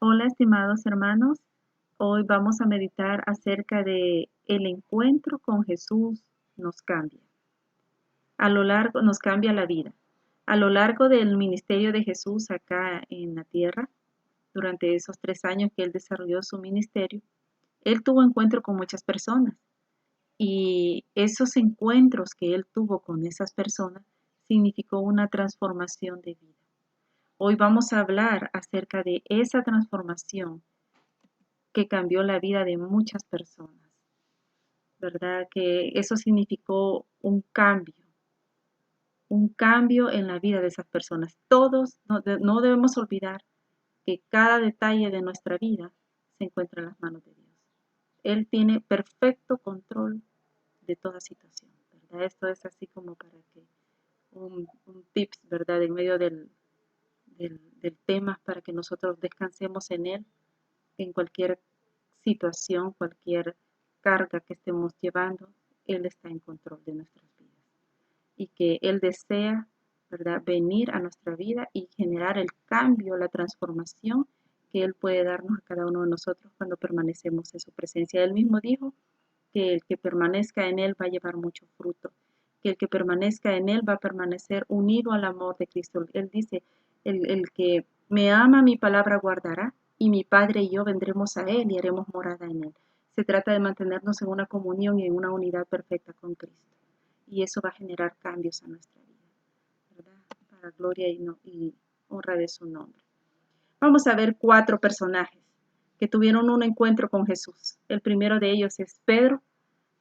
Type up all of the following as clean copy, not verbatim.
Hola, estimados hermanos. Hoy vamos a meditar acerca de el encuentro con Jesús nos cambia. A lo largo nos cambia la vida. A lo largo del ministerio de Jesús acá en la tierra, durante esos 3 años que él desarrolló su ministerio, él tuvo encuentro con muchas personas y esos encuentros que él tuvo con esas personas significó una transformación de vida. Hoy vamos a hablar acerca de esa transformación que cambió la vida de muchas personas, ¿verdad? Que eso significó un cambio en la vida de esas personas. Todos no debemos olvidar que cada detalle de nuestra vida se encuentra en las manos de Dios. Él tiene perfecto control de toda situación, ¿verdad? Esto es así como para que un tips, ¿verdad? En medio del tema para que nosotros descansemos en Él en cualquier situación, cualquier carga que estemos llevando, Él está en control de nuestras vidas. Y que Él desea, ¿verdad?, venir a nuestra vida y generar el cambio, la transformación que Él puede darnos a cada uno de nosotros cuando permanecemos en su presencia. Él mismo dijo que el que permanezca en Él va a llevar mucho fruto, que el que permanezca en Él va a permanecer unido al amor de Cristo. Él dice, el que me ama, mi palabra guardará, y mi Padre y yo vendremos a Él y haremos morada en Él. Se trata de mantenernos en una comunión y en una unidad perfecta con Cristo. Y eso va a generar cambios a nuestra vida, ¿verdad? Para gloria y honra de su nombre. Vamos a ver 4 personajes que tuvieron un encuentro con Jesús. El primero de ellos es Pedro,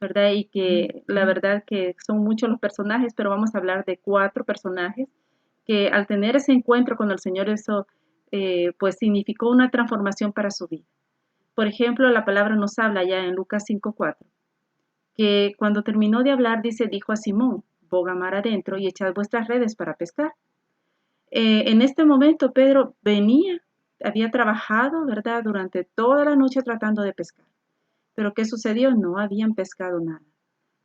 ¿verdad? Y que la verdad que son muchos los personajes, pero vamos a hablar de 4 personajes que al tener ese encuentro con el Señor, eso pues significó una transformación para su vida. Por ejemplo, la palabra nos habla ya en Lucas 5:4, que cuando terminó de hablar, dijo a Simón, boga mar adentro y echad vuestras redes para pescar. En este momento Pedro había trabajado, ¿verdad?, durante toda la noche tratando de pescar. Pero ¿qué sucedió? No habían pescado nada.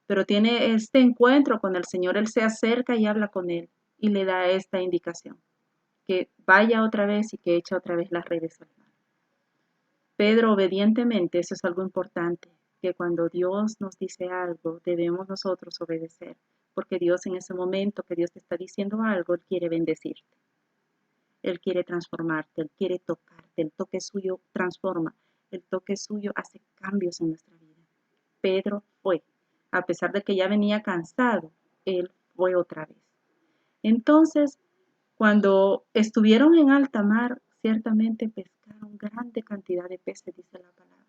Pero tiene este encuentro con el Señor, Él se acerca y habla con él y le da esta indicación, que vaya otra vez y que eche otra vez las redes al mar. Pedro obedientemente, eso es algo importante, que cuando Dios nos dice algo, debemos nosotros obedecer, porque Dios en ese momento que Dios te está diciendo algo, Él quiere bendecirte. Él quiere transformarte, Él quiere tocarte, el toque suyo transforma, el toque suyo hace cambios en nuestra vida. Pedro fue, a pesar de que ya venía cansado, él fue otra vez. Entonces, cuando estuvieron en alta mar, ciertamente pescaron grande cantidad de peces, dice la palabra.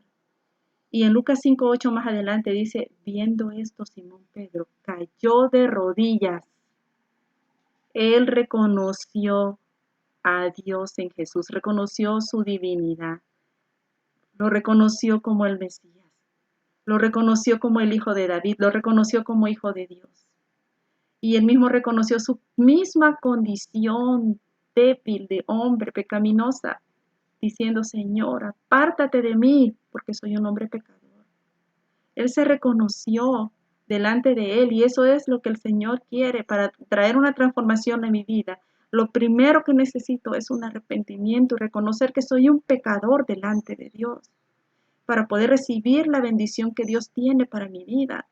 Y en Lucas 5:8 más adelante dice, viendo esto, Simón Pedro cayó de rodillas. Él reconoció a Dios en Jesús, reconoció su divinidad, lo reconoció como el Mesías, lo reconoció como el hijo de David, lo reconoció como hijo de Dios. Y él mismo reconoció su misma condición débil de hombre pecaminosa, diciendo, Señor, apártate de mí, porque soy un hombre pecador. Él se reconoció delante de él y eso es lo que el Señor quiere para traer una transformación en mi vida. Lo primero que necesito es un arrepentimiento y reconocer que soy un pecador delante de Dios para poder recibir la bendición que Dios tiene para mi vida.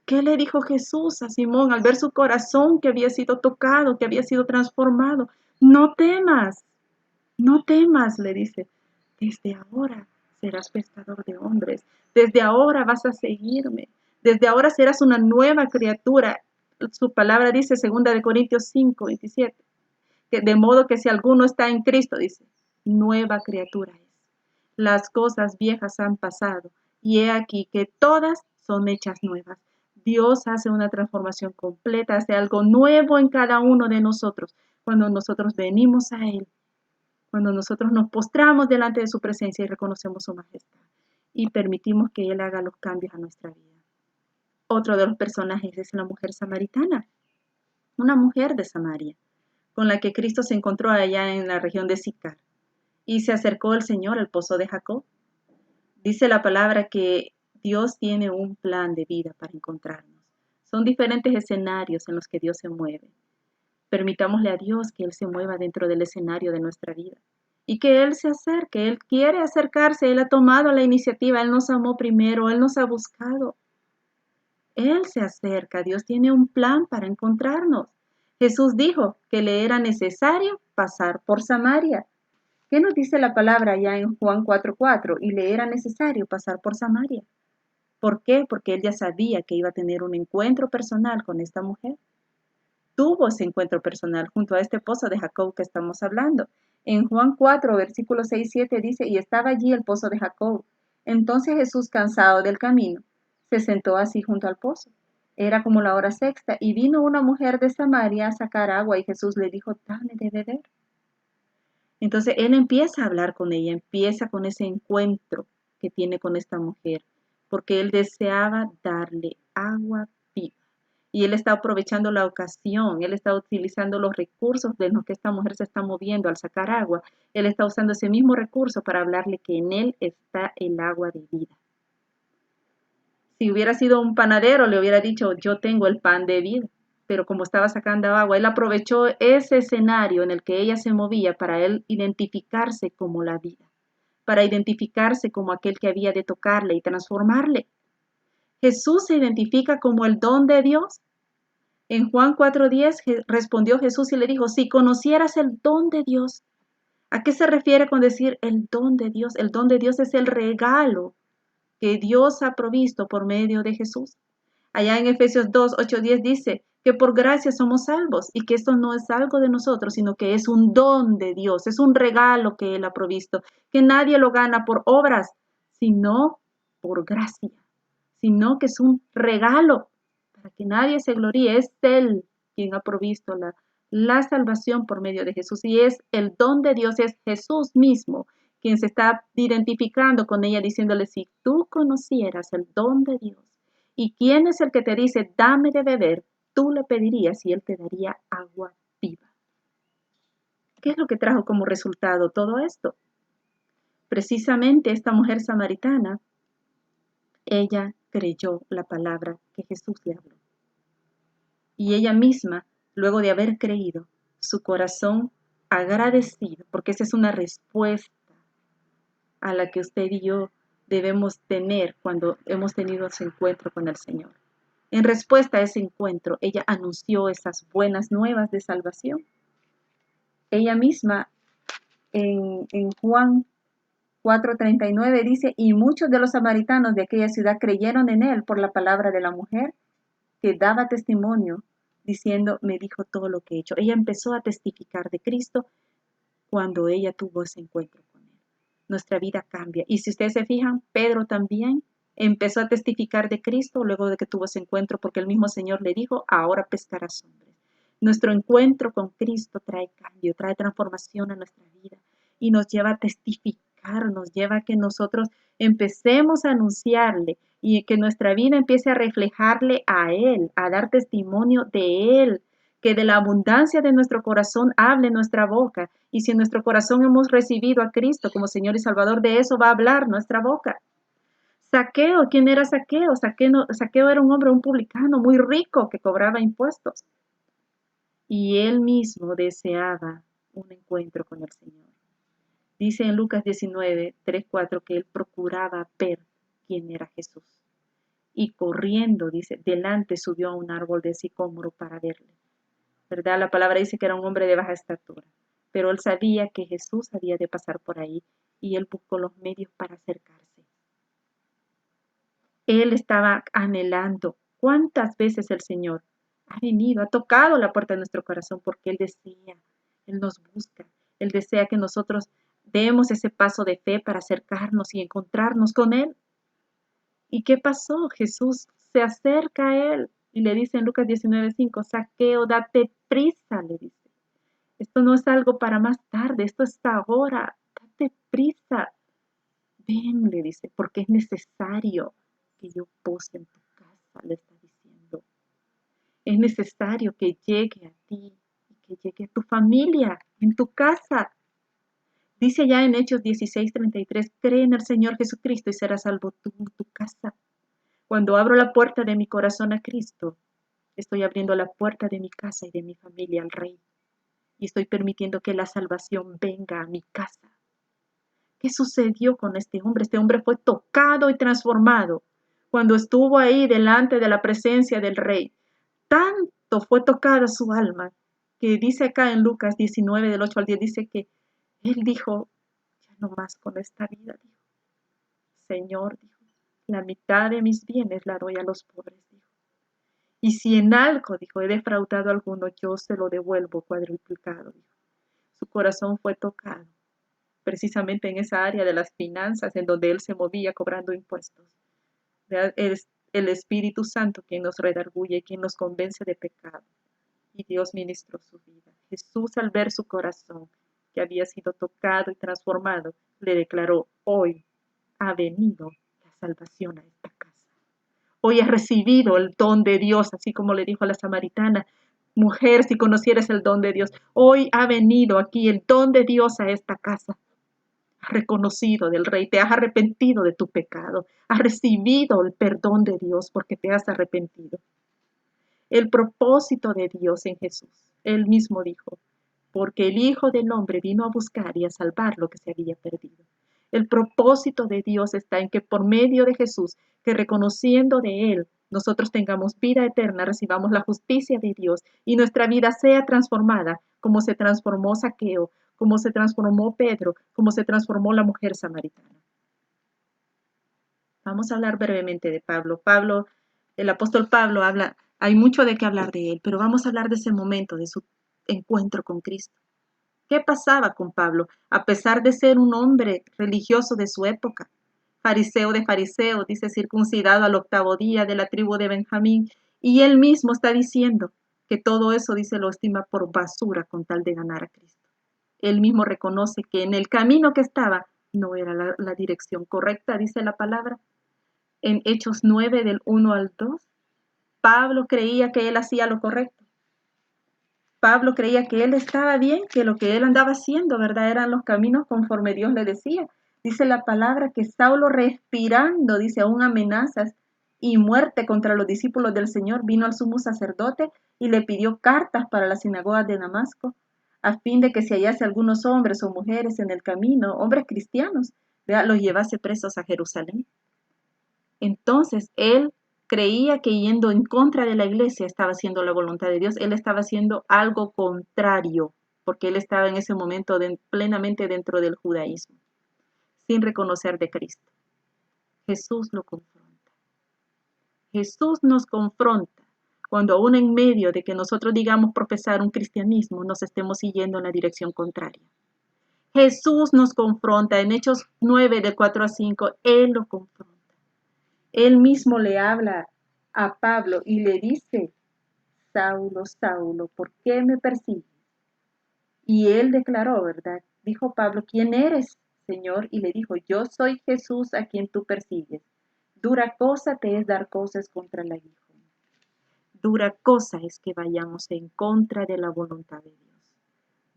¿Qué le dijo Jesús a Simón al ver su corazón que había sido tocado, que había sido transformado? No temas, no temas, le dice. Desde ahora serás pescador de hombres. Desde ahora vas a seguirme. Desde ahora serás una nueva criatura. Su palabra dice, 2 Corintios 5:27, que de modo que si alguno está en Cristo, dice, nueva criatura es. Las cosas viejas han pasado y he aquí que todas son hechas nuevas. Dios hace una transformación completa, hace algo nuevo en cada uno de nosotros cuando nosotros venimos a Él, cuando nosotros nos postramos delante de su presencia y reconocemos su majestad y permitimos que Él haga los cambios a nuestra vida. Otro de los personajes es la mujer samaritana, una mujer de Samaria, con la que Cristo se encontró allá en la región de Sicar y se acercó el Señor al pozo de Jacob. Dice la palabra que Dios tiene un plan de vida para encontrarnos. Son diferentes escenarios en los que Dios se mueve. Permitámosle a Dios que Él se mueva dentro del escenario de nuestra vida y que Él se acerque. Él quiere acercarse, Él ha tomado la iniciativa, Él nos amó primero, Él nos ha buscado. Él se acerca, Dios tiene un plan para encontrarnos. Jesús dijo que le era necesario pasar por Samaria. ¿Qué nos dice la palabra ya en Juan 4:4? Y le era necesario pasar por Samaria. ¿Por qué? Porque él ya sabía que iba a tener un encuentro personal con esta mujer. Tuvo ese encuentro personal junto a este pozo de Jacob que estamos hablando. En Juan 4, versículos 6-7 dice, y estaba allí el pozo de Jacob. Entonces Jesús, cansado del camino, se sentó así junto al pozo. Era como la hora sexta, y vino una mujer de Samaria a sacar agua, y Jesús le dijo, dame de beber. Entonces él empieza a hablar con ella, empieza con ese encuentro que tiene con esta mujer, porque él deseaba darle agua viva. Y él está aprovechando la ocasión, él está utilizando los recursos de los que esta mujer se está moviendo al sacar agua. Él está usando ese mismo recurso para hablarle que en él está el agua de vida. Si hubiera sido un panadero, le hubiera dicho, yo tengo el pan de vida. Pero como estaba sacando agua, él aprovechó ese escenario en el que ella se movía para él identificarse como la vida, para identificarse como aquel que había de tocarle y transformarle. Jesús se identifica como el don de Dios. En Juan 4:10 respondió Jesús y le dijo, si conocieras el don de Dios, ¿a qué se refiere con decir el don de Dios? El don de Dios es el regalo que Dios ha provisto por medio de Jesús. Allá en Efesios 2:8-10 dice que por gracia somos salvos y que esto no es algo de nosotros, sino que es un don de Dios, es un regalo que Él ha provisto, que nadie lo gana por obras, sino por gracia, sino que es un regalo para que nadie se gloríe. Es Él quien ha provisto la salvación por medio de Jesús y es el don de Dios, es Jesús mismo quien se está identificando con ella diciéndole, si tú conocieras el don de Dios, ¿y quién es el que te dice, dame de beber? Tú le pedirías y él te daría agua viva. ¿Qué es lo que trajo como resultado todo esto? Precisamente esta mujer samaritana, ella creyó la palabra que Jesús le habló. Y ella misma, luego de haber creído, su corazón agradecido, porque esa es una respuesta a la que usted y yo debemos tener cuando hemos tenido ese encuentro con el Señor. En respuesta a ese encuentro, ella anunció esas buenas nuevas de salvación. Ella misma en Juan 4:39 dice, y muchos de los samaritanos de aquella ciudad creyeron en él por la palabra de la mujer que daba testimonio, diciendo, me dijo todo lo que he hecho. Ella empezó a testificar de Cristo cuando ella tuvo ese encuentro con él. Nuestra vida cambia. Y si ustedes se fijan, Pedro también empezó a testificar de Cristo luego de que tuvo ese encuentro, porque el mismo Señor le dijo, ahora pescarás hombres. Nuestro encuentro con Cristo trae cambio, trae transformación a nuestra vida y nos lleva a testificar, nos lleva a que nosotros empecemos a anunciarle y que nuestra vida empiece a reflejarle a Él, a dar testimonio de Él, que de la abundancia de nuestro corazón hable nuestra boca. Y si en nuestro corazón hemos recibido a Cristo como Señor y Salvador, de eso va a hablar nuestra boca. Saqueo, ¿quién era Saqueo? Saqueo era un hombre, un publicano muy rico que cobraba impuestos. Y él mismo deseaba un encuentro con el Señor. Dice en Lucas 19:3-4 que él procuraba ver quién era Jesús. Y corriendo, dice, delante subió a un árbol de sicómoro para verle. ¿Verdad? La palabra dice que era un hombre de baja estatura, pero él sabía que Jesús había de pasar por ahí y él buscó los medios para acercarse. Él estaba anhelando. ¿Cuántas veces el Señor ha venido, ha tocado la puerta de nuestro corazón porque Él desea, Él nos busca, Él desea que nosotros demos ese paso de fe para acercarnos y encontrarnos con Él? ¿Y qué pasó? Jesús se acerca a Él y le dice en Lucas 19:5, Saqueo, date prisa, le dice. Esto no es algo para más tarde, esto es ahora, date prisa. Ven, le dice, porque es necesario que yo pose en tu casa, le está diciendo. Es necesario que llegue a ti y que llegue a tu familia, en tu casa. Dice ya en Hechos 16:33, cree en el Señor Jesucristo y serás salvo tú y tu casa. Cuando abro la puerta de mi corazón a Cristo, estoy abriendo la puerta de mi casa y de mi familia al Rey. Y estoy permitiendo que la salvación venga a mi casa, ¿Qué sucedió con este hombre? Este hombre fue tocado y transformado cuando estuvo ahí delante de la presencia del rey. Tanto fue tocada su alma que dice acá en Lucas 19, del 8 al 10, dice que él dijo, ya no más con esta vida, dijo. Señor, dijo, la mitad de mis bienes la doy a los pobres, dijo. Y si en algo, dijo, he defraudado a alguno, yo se lo devuelvo cuadruplicado, dijo. Su corazón fue tocado, precisamente en esa área de las finanzas en donde él se movía cobrando impuestos. Es el Espíritu Santo quien nos redarguye, quien nos convence de pecado. Y Dios ministró su vida. Jesús, al ver su corazón, que había sido tocado y transformado, le declaró, hoy ha venido la salvación a esta casa. Hoy has recibido el don de Dios, así como le dijo a la samaritana, mujer, si conocieras el don de Dios, hoy ha venido aquí el don de Dios a esta casa. Has reconocido del Rey, te has arrepentido de tu pecado, has recibido el perdón de Dios porque te has arrepentido. El propósito de Dios en Jesús, él mismo dijo, porque el Hijo del Hombre vino a buscar y a salvar lo que se había perdido. El propósito de Dios está en que por medio de Jesús, que reconociendo de Él, nosotros tengamos vida eterna, recibamos la justicia de Dios y nuestra vida sea transformada, como se transformó Zaqueo, como se transformó Pedro, como se transformó la mujer samaritana. Vamos a hablar brevemente de Pablo. El apóstol Pablo habla, hay mucho de qué hablar de él, pero vamos a hablar de ese momento, de su encuentro con Cristo. ¿Qué pasaba con Pablo? A pesar de ser un hombre religioso de su época, fariseo de fariseos, dice circuncidado al 8º día de la tribu de Benjamín, y él mismo está diciendo que todo eso, dice, lo estima por basura con tal de ganar a Cristo. Él mismo reconoce que en el camino que estaba no era la dirección correcta, dice la palabra. En Hechos 9, del 1 al 2, Pablo creía que él hacía lo correcto. Pablo creía que él estaba bien, que lo que él andaba haciendo, ¿verdad? Eran los caminos conforme Dios le decía. Dice la palabra que Saulo respirando, dice, aún amenazas y muerte contra los discípulos del Señor, vino al sumo sacerdote y le pidió cartas para las sinagogas de Damasco, a fin de que si hallase algunos hombres o mujeres en el camino, hombres cristianos, ¿verdad?, los llevase presos a Jerusalén. Entonces él creía que yendo en contra de la iglesia estaba haciendo la voluntad de Dios, él estaba haciendo algo contrario, porque él estaba en ese momento plenamente dentro del judaísmo, sin reconocer de Cristo. Jesús lo confronta. Jesús nos confronta cuando aún en medio de que nosotros digamos profesar un cristianismo, nos estemos siguiendo en la dirección contraria. Jesús nos confronta en Hechos 9, de 4 a 5, él lo confronta. Él mismo le habla a Pablo y le dice, Saulo, Saulo, ¿por qué me persigues? Y él declaró, ¿verdad? Dijo Pablo, ¿quién eres, Señor? Y le dijo, yo soy Jesús a quien tú persigues. Dura cosa te es dar cosas contra el aguijón. Dura cosa es que vayamos en contra de la voluntad de Dios.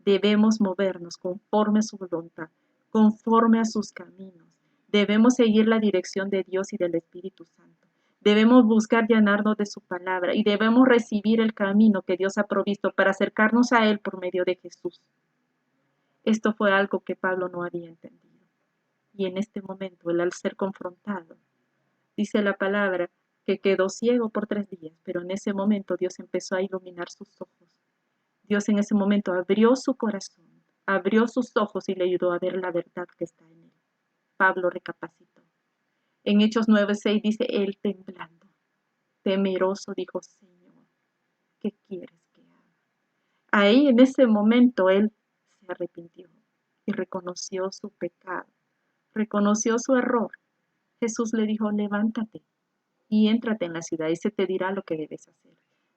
Debemos movernos conforme a su voluntad, conforme a sus caminos. Debemos seguir la dirección de Dios y del Espíritu Santo. Debemos buscar llenarnos de su palabra y debemos recibir el camino que Dios ha provisto para acercarnos a Él por medio de Jesús. Esto fue algo que Pablo no había entendido. Y en este momento, él al ser confrontado, dice la palabra que quedó ciego por 3 días, pero en ese momento Dios empezó a iluminar sus ojos. Dios en ese momento abrió su corazón, abrió sus ojos y le ayudó a ver la verdad que está en él. Pablo recapacitó. En Hechos 9:6 dice, él temblando, temeroso, dijo, Señor, ¿qué quieres que haga? Ahí en ese momento él se arrepintió y reconoció su pecado, reconoció su error. Jesús le dijo, levántate y éntrate en la ciudad y se te dirá lo que debes hacer.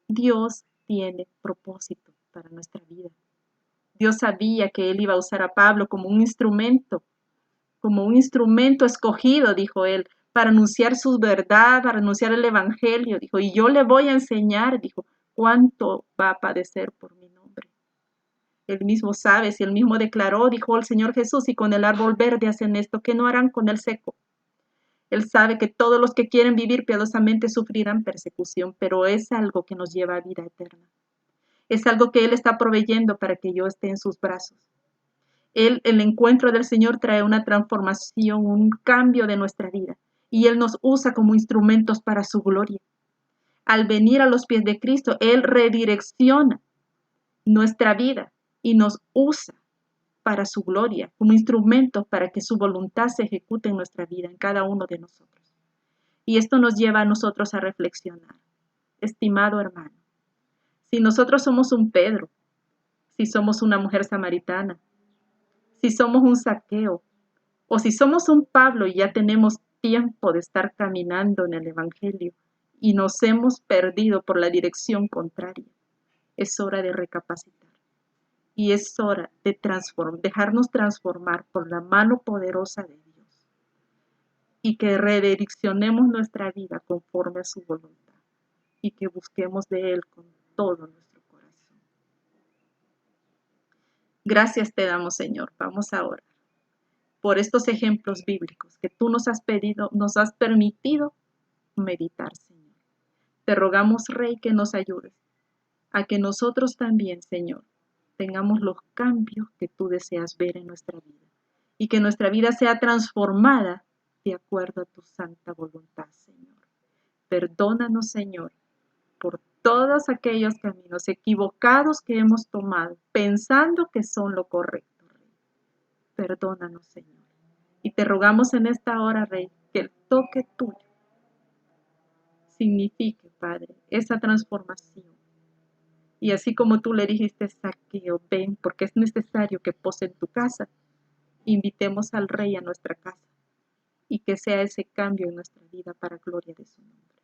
Dios tiene propósito para nuestra vida. Dios sabía que él iba a usar a Pablo como un instrumento escogido, dijo él, para anunciar su verdad, para anunciar el evangelio, dijo, y yo le voy a enseñar, dijo, cuánto va a padecer por mi nombre. Él mismo sabe, si él mismo declaró, dijo el Señor Jesús, y con el árbol verde hacen esto, ¿qué no harán con el seco? Él sabe que todos los que quieren vivir piadosamente sufrirán persecución, pero es algo que nos lleva a vida eterna. Es algo que Él está proveyendo para que yo esté en sus brazos. El encuentro del Señor trae una transformación, un cambio de nuestra vida. Y Él nos usa como instrumentos para su gloria. Al venir a los pies de Cristo, Él redirecciona nuestra vida y nos usa para su gloria, como instrumentos para que su voluntad se ejecute en nuestra vida, en cada uno de nosotros. Y esto nos lleva a nosotros a reflexionar. Estimado hermano, si nosotros somos un Pedro, si somos una mujer samaritana, si somos un Zaqueo, o si somos un Pablo y ya tenemos tiempo de estar caminando en el Evangelio y nos hemos perdido por la dirección contraria, es hora de recapacitar. Y es hora de dejarnos transformar por la mano poderosa de Dios y que redireccionemos nuestra vida conforme a su voluntad y que busquemos de Él con todo nuestro corazón. Gracias te damos, Señor. Vamos a orar por estos ejemplos bíblicos que tú nos has permitido meditar, Señor. Te rogamos, Rey, que nos ayudes a que nosotros también, Señor, tengamos los cambios que tú deseas ver en nuestra vida y que nuestra vida sea transformada de acuerdo a tu santa voluntad, Señor. Perdónanos, Señor, por todos aquellos caminos equivocados que hemos tomado, pensando que son lo correcto, Rey. Perdónanos, Señor. Y te rogamos en esta hora, Rey, que el toque tuyo signifique, Padre, esa transformación. Y así como tú le dijiste, Zaqueo, ven, porque es necesario que pose en tu casa, invitemos al Rey a nuestra casa y que sea ese cambio en nuestra vida para gloria de su nombre.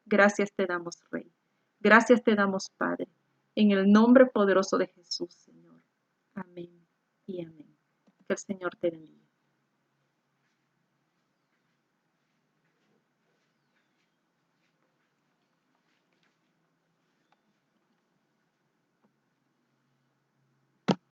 Gracias te damos, Rey. Gracias te damos, Padre. En el nombre poderoso de Jesús, Señor. Amén y amén. Que el Señor te bendiga.